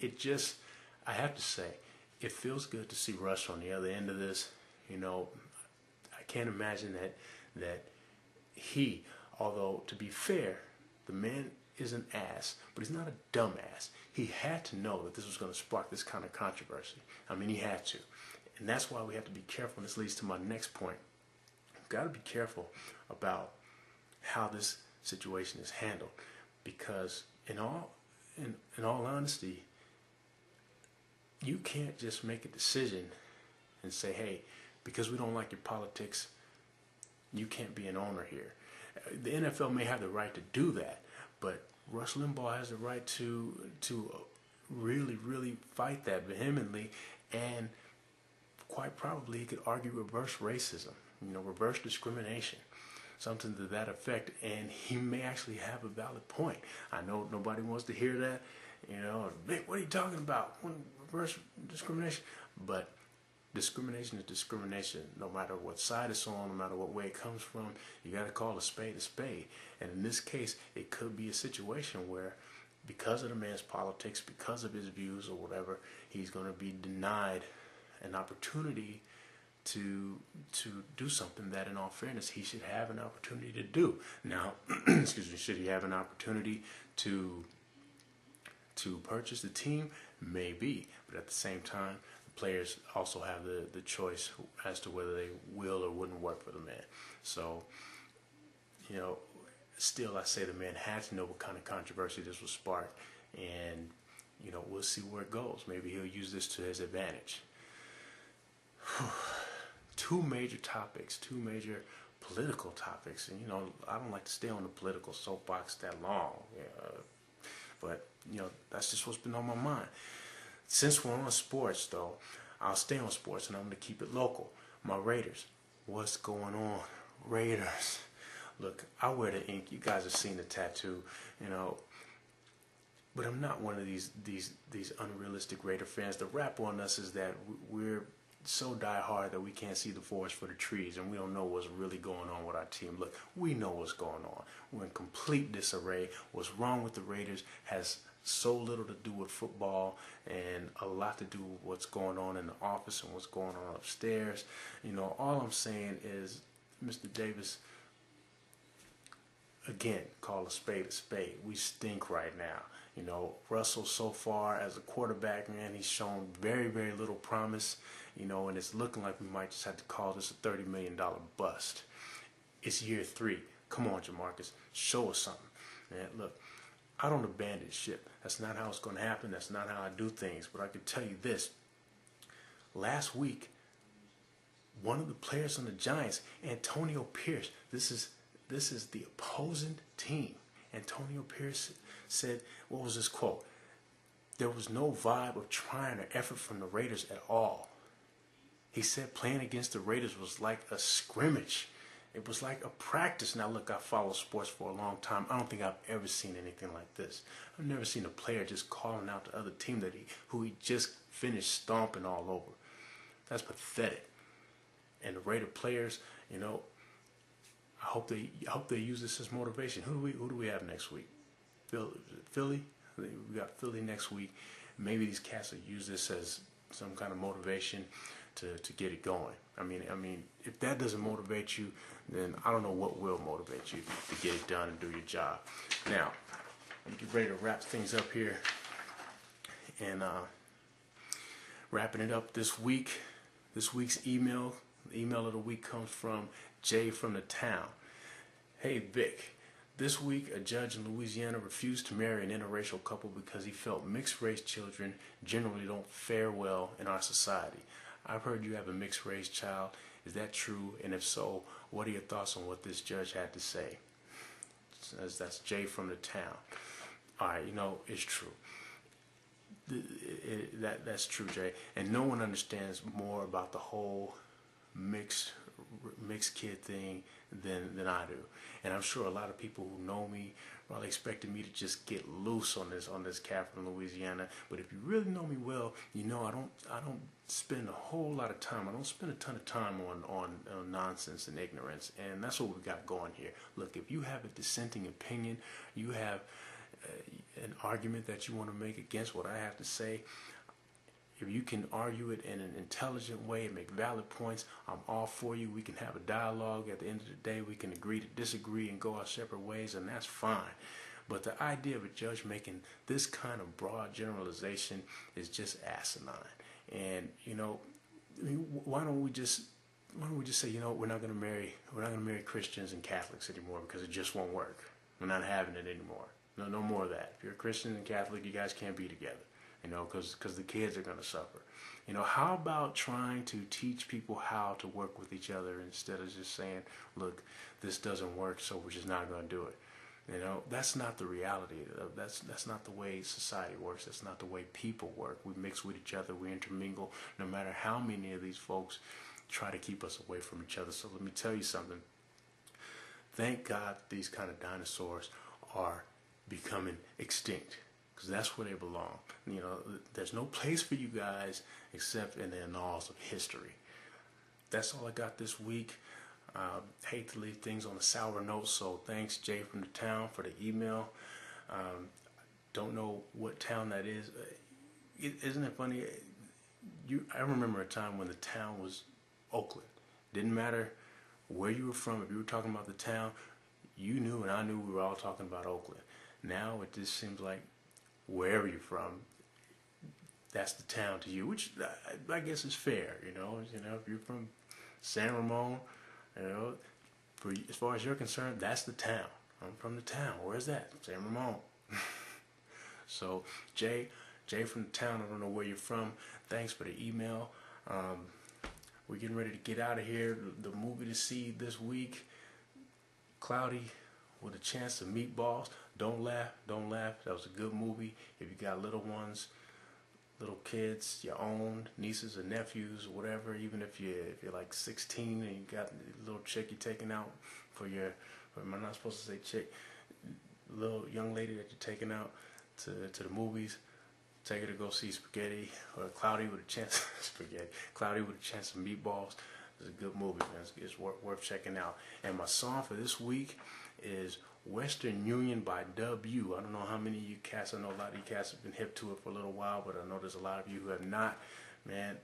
it just, I have to say, it feels good to see Russ on the other end of this. You know, I can't imagine that he, although to be fair, the man is an ass, but he's not a dumbass. He had to know that this was going to spark this kind of controversy. I mean, he had to. And that's why we have to be careful. And this leads to my next point. We've got to be careful about how this situation is handled, because in all honesty, you can't just make a decision and say, hey, because we don't like your politics, you can't be an owner here. The NFL may have the right to do that, but Rush Limbaugh has the right to really, really fight that vehemently, and quite probably he could argue reverse racism, reverse discrimination, something to that effect, and he may actually have a valid point. I know nobody wants to hear that, Vic, what are you talking about? Reverse discrimination? But discrimination is discrimination, no matter what side it's on, no matter what way it comes from. You got to call a spade a spade. And in this case, it could be a situation where, because of the man's politics, because of his views or whatever, he's going to be denied an opportunity to do something that, in all fairness, he should have an opportunity to do. Now, excuse me, should he have an opportunity to purchase the team? Maybe, but at the same time, the players also have the choice as to whether they will or wouldn't work for the man. So, still, I say the man had to know what kind of controversy this will spark, and we'll see where it goes. Maybe he'll use this to his advantage. Two major topics, two major political topics, and I don't like to stay on the political soapbox that long, but that's just what's been on my mind. Since we're on sports, though, I'll stay on sports, and I'm going to keep it local. My Raiders, what's going on, Raiders? Look, I wear the ink. You guys have seen the tattoo, but I'm not one of these unrealistic Raider fans. The rap on us is that we're so die hard that we can't see the forest for the trees, and we don't know what's really going on with our team. Look, we know what's going on. We're in complete disarray. What's wrong with the Raiders has so little to do with football and a lot to do with what's going on in the office and what's going on upstairs. All I'm saying is, Mr. Davis, again, call a spade a spade. We stink right now. Russell, so far as a quarterback, man, he's shown very, very little promise, and it's looking like we might just have to call this a $30 million bust. It's year 3. Come on, Jamarcus, show us something. Man, look, I don't abandon ship. That's not how it's going to happen. That's not how I do things. But I can tell you this. Last week, one of the players on the Giants, Antonio Pierce, this is the opposing team. Antonio Pierce said, what was his quote? There was no vibe of trying or effort from the Raiders at all. He said playing against the Raiders was like a scrimmage. It was like a practice. Now, look, I follow sports for a long time. I don't think I've ever seen anything like this. I've never seen a player just calling out the other team who he just finished stomping all over. That's pathetic. And the Raider players, I hope they use this as motivation. Who do we have next week? Philly. We got Philly next week. Maybe these cats will use this as some kind of motivation to get it going. I mean, if that doesn't motivate you, then I don't know what will motivate you to get it done and do your job. Now, I'm get ready to wrap things up here, and wrapping it up this week. This week's email, the email of the week comes from Jay from the town. Hey Vic, this week a judge in Louisiana refused to marry an interracial couple because he felt mixed race children generally don't fare well in our society. I've heard you have a mixed race child. Is that true? And if so, what are your thoughts on what this judge had to say? That's Jay from the town. All right, it's true. That's true, Jay. And no one understands more about the whole mixed kid thing than I do. And I'm sure a lot of people who know me probably expected me to just get loose on this cat from Louisiana. But if you really know me well, I don't spend a whole lot of time. I don't spend a ton of time on nonsense and ignorance. And that's what we got going here. Look, if you have a dissenting opinion, you have an argument that you want to make against what I have to say, if you can argue it in an intelligent way and make valid points, I'm all for you. We can have a dialogue. At the end of the day, we can agree to disagree and go our separate ways, and that's fine. But the idea of a judge making this kind of broad generalization is just asinine. And why don't we just say, we're not going to marry Christians and Catholics anymore because it just won't work. We're not having it anymore. No more of that. If you're a Christian and Catholic, you guys can't be together. Because the kids are going to suffer. How about trying to teach people how to work with each other instead of just saying, look, this doesn't work, so we're just not going to do it. That's not the reality. That's not the way society works. That's not the way people work. We mix with each other. We intermingle, no matter how many of these folks try to keep us away from each other. So let me tell you something. Thank God these kind of dinosaurs are becoming extinct, because that's where they belong. There's no place for you guys except in the annals of history. That's all I got this week. Hate to leave things on a sour note, so thanks, Jay from the town, for the email. Don't know what town that is. Isn't it funny? I remember a time when the town was Oakland. Didn't matter where you were from. If you were talking about the town, you knew and I knew we were all talking about Oakland. Now it just seems like wherever you're from, that's the town to you, which I guess is fair. If you're from San Ramon, as far as you're concerned, that's the town. I'm from the town. Where's that? San Ramon. So Jay from the town, I don't know where you're from. Thanks for the email. We're getting ready to get out of here. The movie to see this week, Cloudy with a Chance of Meatballs. Don't laugh. That was a good movie. If you got little ones, little kids, your own nieces or nephews or whatever, even if you're like 16 and you got a little chick you're taking out am I not supposed to say chick? Little young lady that you're taking out to the movies, take her to go see Spaghetti or Cloudy with a Chance Cloudy with a Chance of Meatballs. It's a good movie, man. It's worth checking out. And my song for this week is Western Union by W. I don't know how many of you cats, I know a lot of you cats have been hip to it for a little while, but I know there's a lot of you who have not. Man,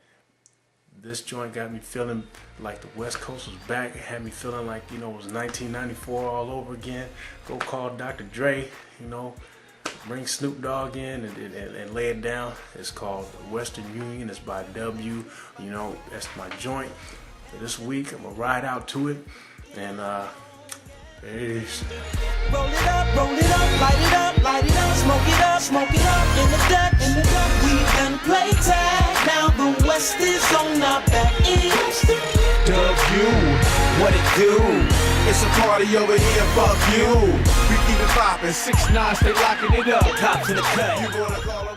this joint got me feeling like the West Coast was back. It had me feeling like, it was 1994 all over again. Go call Dr. Dre, bring Snoop Dogg in and lay it down. It's called Western Union. It's by W. That's my joint for this week. I'm going to ride out to it. And, peace. Roll it up, light it up, smoke it up in the Dutch. We done play tag, now the West is on our back. W, what it do? It's a party over here, fuck you. We keep it poppin', 6ix9ine, stay locking it up. Top to the cut. You gonna call